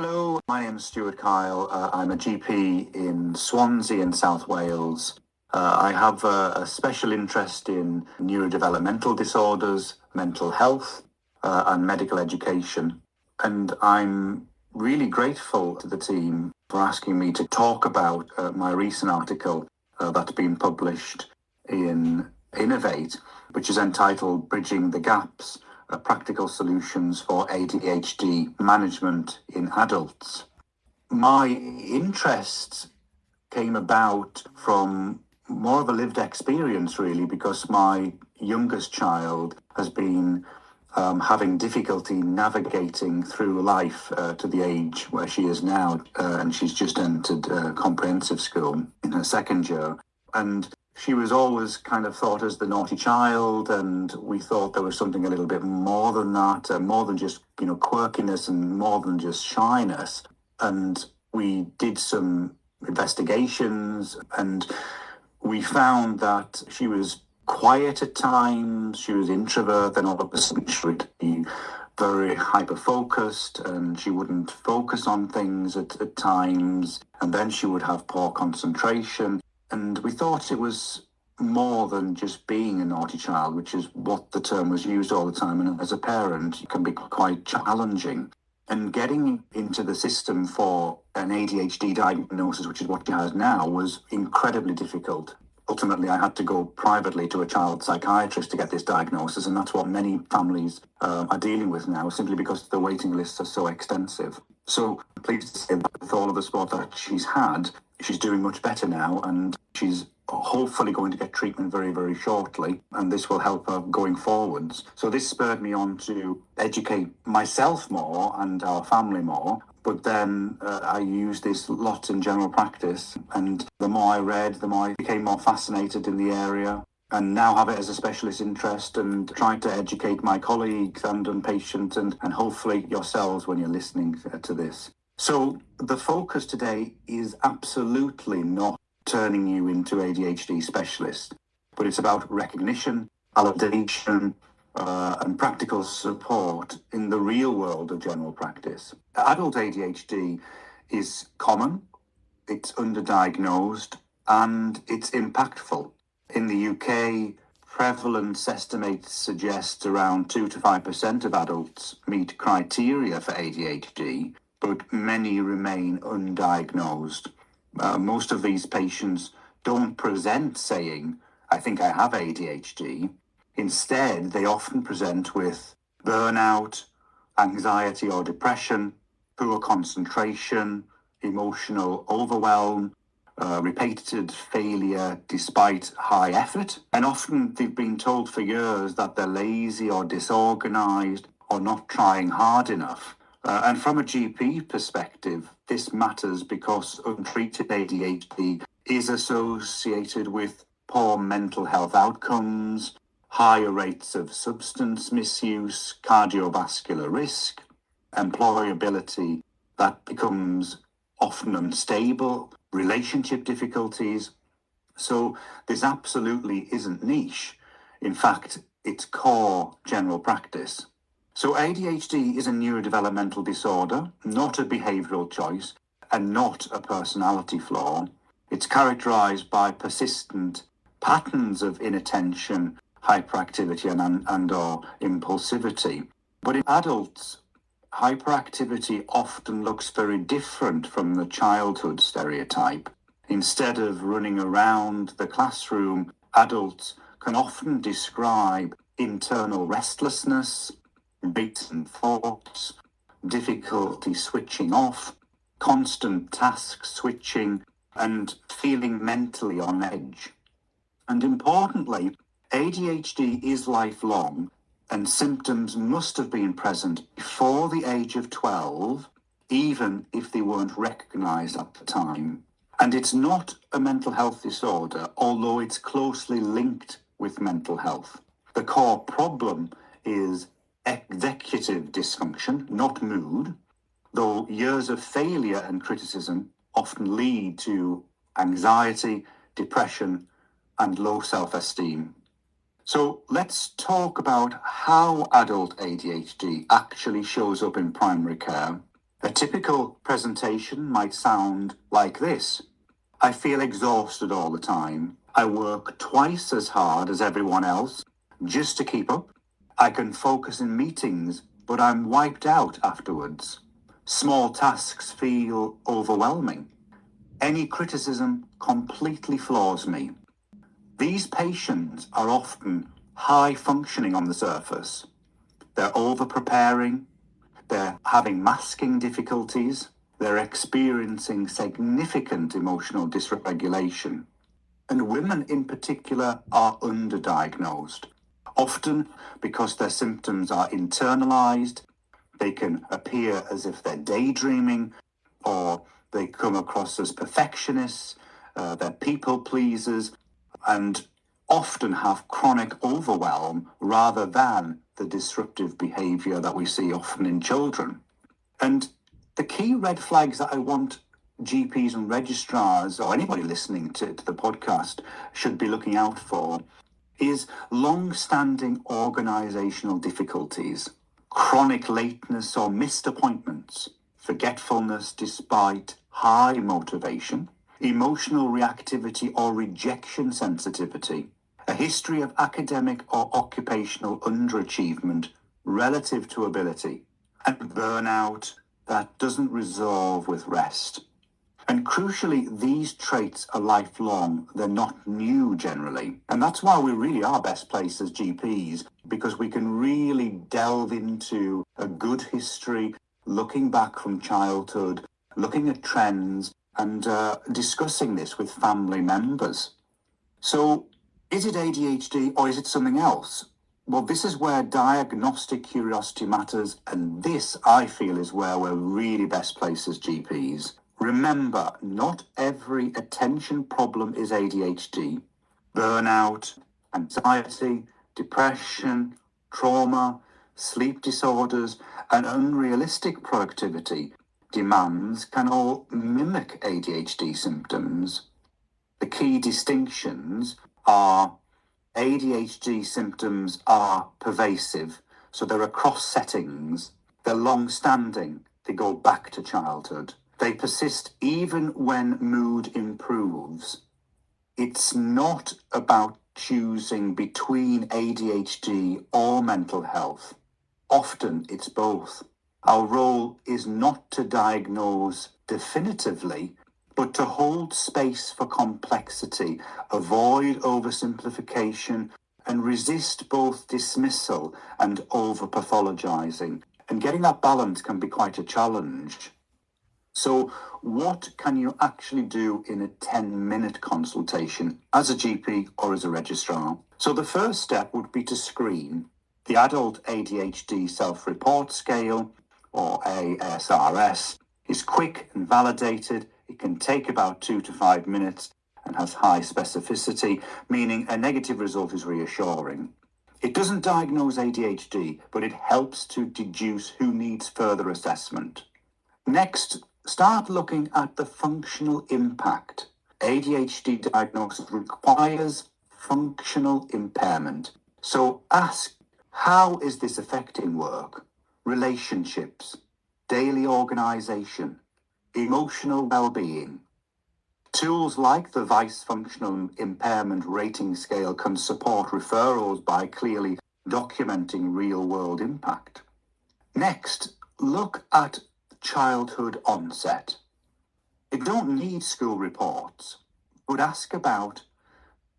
Hello, my name is Stuart Kyle. I'm a GP in Swansea in South Wales. I have a special interest in neurodevelopmental disorders, mental health, and medical education. And I'm really grateful to the team for asking me to talk about my recent article that's been published in InnovAiT, which is entitled Bridging the Gaps, Practical Solutions for ADHD Management in Adults. My interest came about from more of a lived experience, really, because my youngest child has been having difficulty navigating through life to the age where she is now, and she's just entered comprehensive school in her second year. And she was always kind of thought as the naughty child, and we thought there was something a little bit more than that, more than just, quirkiness and more than just shyness. And we did some investigations, and we found that she was quiet at times, she was introvert, then all of a sudden she would be very hyper-focused, and she wouldn't focus on things at times, and then she would have poor concentration. And we thought it was more than just being a naughty child, which is what the term was used all the time. And as a parent, it can be quite challenging. And getting into the system for an ADHD diagnosis, which is what she has now, was incredibly difficult. Ultimately, I had to go privately to a child psychiatrist to get this diagnosis, and that's what many families are dealing with now, simply because the waiting lists are so extensive. So I'm pleased to say that with all of the support that she's had, she's doing much better now, and she's hopefully going to get treatment very, very shortly, and this will help her going forwards. So this spurred me on to educate myself more and our family more, but then I used this a lot in general practice, and the more I read, the more I became more fascinated in the area, and now have it as a specialist interest and trying to educate my colleagues and patients and hopefully yourselves when you're listening to this. So the focus today is absolutely not turning you into ADHD specialist, but it's about recognition, validation, and practical support in the real world of general practice. Adult ADHD is common, it's underdiagnosed, and it's impactful. In the UK, Prevalence estimates suggest around 2 to 5% of adults meet criteria for ADHD, but many remain undiagnosed. Most of these patients don't present saying, I think I have ADHD. Instead, they often present with burnout, anxiety or depression, poor concentration, emotional overwhelm, repeated failure despite high effort. And often they've been told for years that they're lazy or disorganized or not trying hard enough. And from a GP perspective, this matters because untreated ADHD is associated with poor mental health outcomes, higher rates of substance misuse, cardiovascular risk, employability that becomes often unstable, relationship difficulties. So this absolutely isn't niche. In fact, it's core general practice. So ADHD is a neurodevelopmental disorder, not a behavioral choice, and not a personality flaw. It's characterized by persistent patterns of inattention, hyperactivity, and or impulsivity. But in adults, hyperactivity often looks very different from the childhood stereotype. Instead of running around the classroom, adults can often describe internal restlessness, racing thoughts, difficulty switching off, constant task switching, and feeling mentally on edge. And importantly, ADHD is lifelong, and symptoms must have been present before the age of 12, even if they weren't recognized at the time. And it's not a mental health disorder, although it's closely linked with mental health. The core problem is executive dysfunction, not mood, though years of failure and criticism often lead to anxiety, depression, and low self-esteem. So let's talk about how adult ADHD actually shows up in primary care A typical presentation might sound like this. I feel exhausted all the time. I work twice as hard as everyone else just to keep up. I can focus in meetings, but I'm wiped out afterwards. Small tasks feel overwhelming. Any criticism completely floors me. These patients are often high functioning on the surface. They're over-preparing, they're having masking difficulties, they're experiencing significant emotional dysregulation. And women in particular are underdiagnosed, often because their symptoms are internalized. They can appear as if they're daydreaming, or they come across as perfectionists, they're people pleasers, and often have chronic overwhelm rather than the disruptive behavior that we see often in children. And the key red flags that I want GPs and registrars, or anybody listening to the podcast, should be looking out for is long-standing organizational difficulties, chronic lateness or missed appointments, forgetfulness despite high motivation, emotional reactivity or rejection sensitivity, a history of academic or occupational underachievement relative to ability, and burnout that doesn't resolve with rest. And crucially, these traits are lifelong. They're not new generally. And that's why we really are best placed as GPs, because we can really delve into a good history, looking back from childhood, looking at trends, and discussing this with family members. So is it ADHD or is it something else? Well, this is where diagnostic curiosity matters, and this, I feel, is where we're really best placed as GPs. Remember, not every attention problem is ADHD. Burnout, anxiety, depression, trauma, sleep disorders, and unrealistic productivity demands can all mimic ADHD symptoms. The key distinctions are ADHD symptoms are pervasive, so they're across settings, they're long-standing, they go back to childhood. They persist even when mood improves. It's not about choosing between ADHD or mental health. Often it's both. Our role is not to diagnose definitively, but to hold space for complexity, avoid oversimplification, and resist both dismissal and over-pathologizing. And getting that balance can be quite a challenge. So what can you actually do in a 10-minute consultation as a GP or as a registrar? So the first step would be to screen. The Adult ADHD Self-Report Scale, or ASRS, is quick and validated. It can take about 2 to 5 minutes and has high specificity, meaning a negative result is reassuring. It doesn't diagnose ADHD, but it helps to deduce who needs further assessment. Next, start looking at the functional impact. ADHD diagnosis requires functional impairment. So ask, how is this affecting work, relationships, daily organization, emotional well-being? Tools like the VICE Functional Impairment Rating Scale can support referrals by clearly documenting real-world impact. Next, look at childhood onset. You don't need school reports, but ask about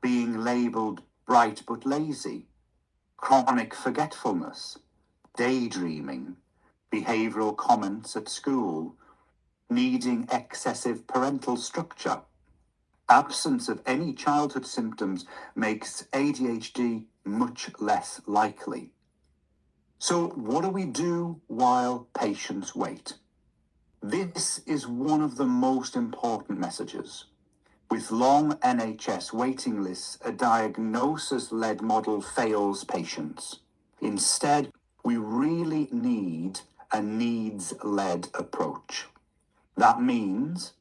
being labelled bright but lazy, chronic forgetfulness, daydreaming, behavioural comments at school, needing excessive parental structure. Absence of any childhood symptoms makes ADHD much less likely. So what do we do while patients wait? This is one of the most important messages. With long NHS waiting lists, a diagnosis-led model fails patients. Instead, we really need a needs-led approach. That means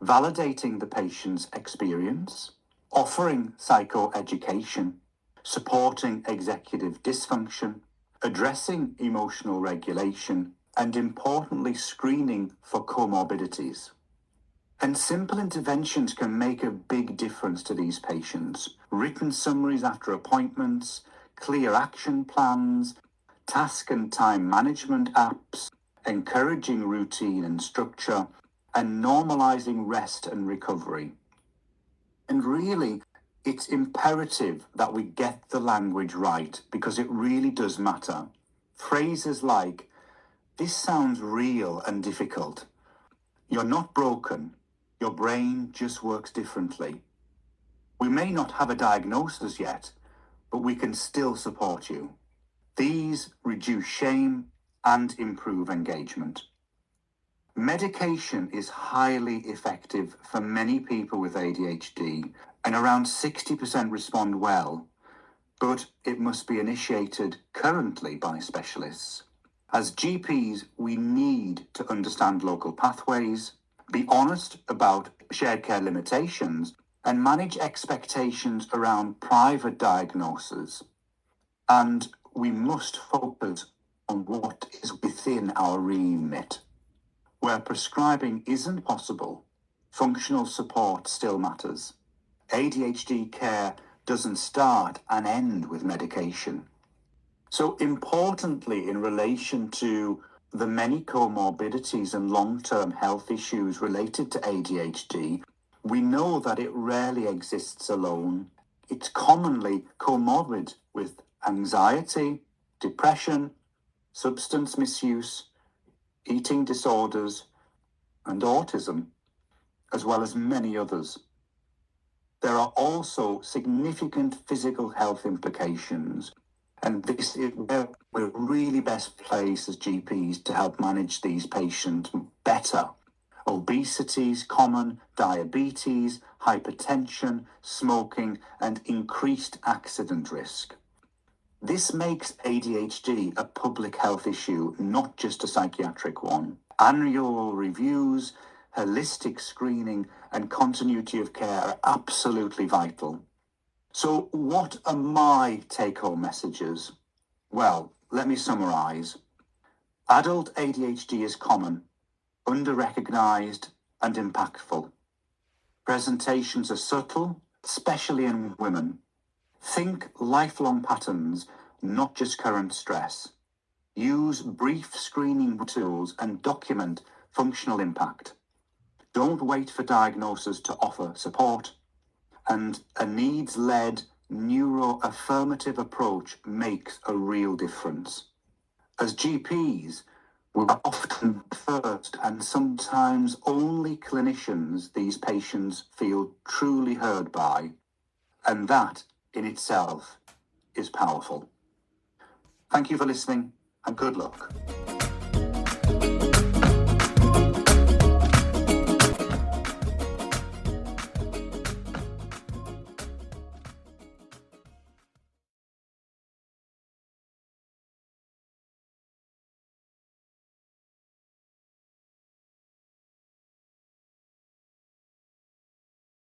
validating the patient's experience, offering psychoeducation, supporting executive dysfunction, addressing emotional regulation, and importantly, screening for comorbidities. And simple interventions can make a big difference to these patients. Written summaries after appointments, clear action plans, task and time management apps, encouraging routine and structure, and normalizing rest and recovery. And really, it's imperative that we get the language right because it really does matter. Phrases like, "This sounds real and difficult," "You're not broken, your brain just works differently," "We may not have a diagnosis yet, but we can still support you." These reduce shame and improve engagement. Medication is highly effective for many people with ADHD, and around 60% respond well, but it must be initiated currently by specialists. As GPs, we need to understand local pathways, be honest about shared care limitations, and manage expectations around private diagnoses. And we must focus on what is within our remit. Where prescribing isn't possible, functional support still matters. ADHD care doesn't start and end with medication. So importantly, in relation to the many comorbidities and long-term health issues related to ADHD, we know that it rarely exists alone. It's commonly comorbid with anxiety, depression, substance misuse, eating disorders, and autism, as well as many others. There are also significant physical health implications, and this is where we're really best placed as GPs to help manage these patients better. Obesity is common, diabetes, hypertension, smoking, and increased accident risk. This makes ADHD a public health issue, not just a psychiatric one. Annual reviews, holistic screening, and continuity of care are absolutely vital. So what are my take-home messages? Well, let me summarize. Adult ADHD is common, under-recognized, and impactful. Presentations are subtle, especially in women. Think lifelong patterns, not just current stress. Use brief screening tools and document functional impact. Don't wait for diagnosis to offer support. And a needs-led neuroaffirmative approach makes a real difference. As GPs, we're often the first and sometimes only clinicians these patients feel truly heard by, and that in itself is powerful. Thank you for listening, and good luck.